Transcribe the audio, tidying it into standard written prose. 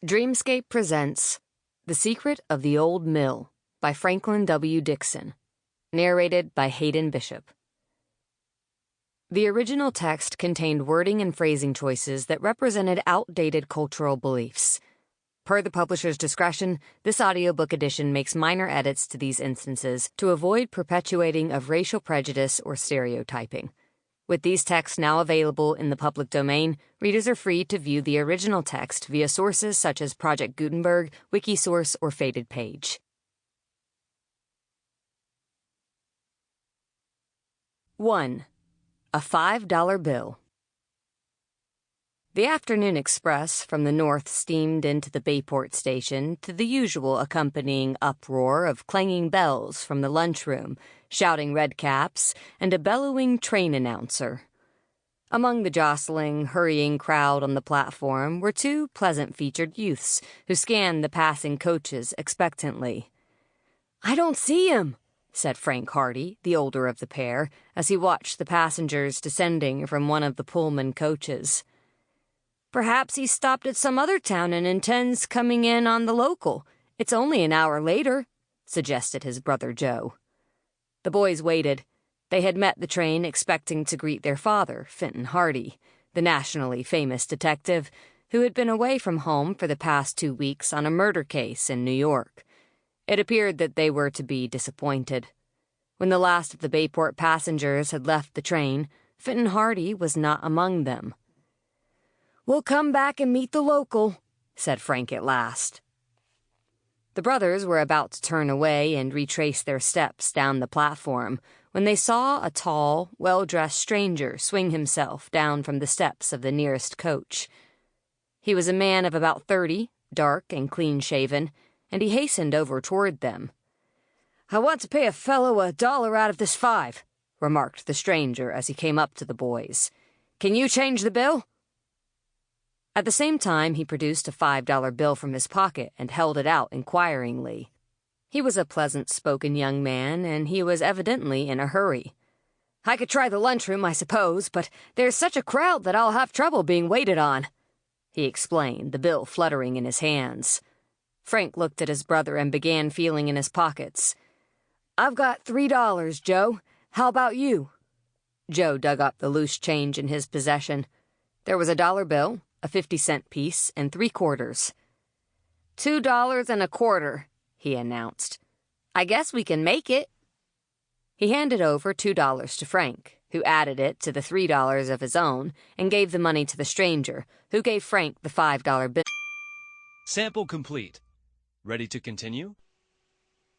Dreamscape presents The Secret of the Old Mill by Franklin W. Dixon, narrated by Hayden Bishop. The original text contained wording and phrasing choices that represented outdated cultural beliefs. Per the publisher's discretion, this audiobook edition makes minor edits to these instances to avoid perpetuating of racial prejudice or stereotyping. With these texts now available in the public domain, readers are free to view the original text via sources such as Project Gutenberg, Wikisource, or Faded Page. 1. A $5 bill. The afternoon express from the north steamed into the Bayport station to the usual accompanying uproar of clanging bells from the lunchroom, shouting redcaps, and a bellowing train announcer. Among the jostling, hurrying crowd on the platform were two pleasant-featured youths who scanned the passing coaches expectantly. "I don't see him," said Frank Hardy, the older of the pair, as he watched the passengers descending from one of the Pullman coaches. "Perhaps he stopped at some other town and intends coming in on the local. It's only an hour later," suggested his brother Joe. The boys waited. They had met the train expecting to greet their father, Fenton Hardy, the nationally famous detective, who had been away from home for the past 2 weeks on a murder case in New York. It appeared that they were to be disappointed. When the last of the Bayport passengers had left the train, Fenton Hardy was not among them. "We'll come back and meet the local," said Frank at last. The brothers were about to turn away and retrace their steps down the platform when they saw a tall, well-dressed stranger swing himself down from the steps of the nearest coach. He was a man of about 30, dark and clean-shaven, and he hastened over toward them. "I want to pay a fellow $1 out of this 5, remarked the stranger as he came up to the boys. "Can you change the bill?" At the same time, he produced a $5 bill from his pocket and held it out inquiringly. He was a pleasant-spoken young man, and he was evidently in a hurry. "I could try the lunchroom, I suppose, but there's such a crowd that I'll have trouble being waited on," he explained, the bill fluttering in his hands. Frank looked at his brother and began feeling in his pockets. "I've got $3, Joe. How about you?" Joe dug up the loose change in his possession. There was a $1 bill, a 50-cent piece, and 3 quarters. $2 and a quarter, he announced. "I guess we can make it." He handed over $2 to Frank, who added it to the $3 of his own and gave the money to the stranger, who gave Frank the $5 bill. Sample complete. Ready to continue?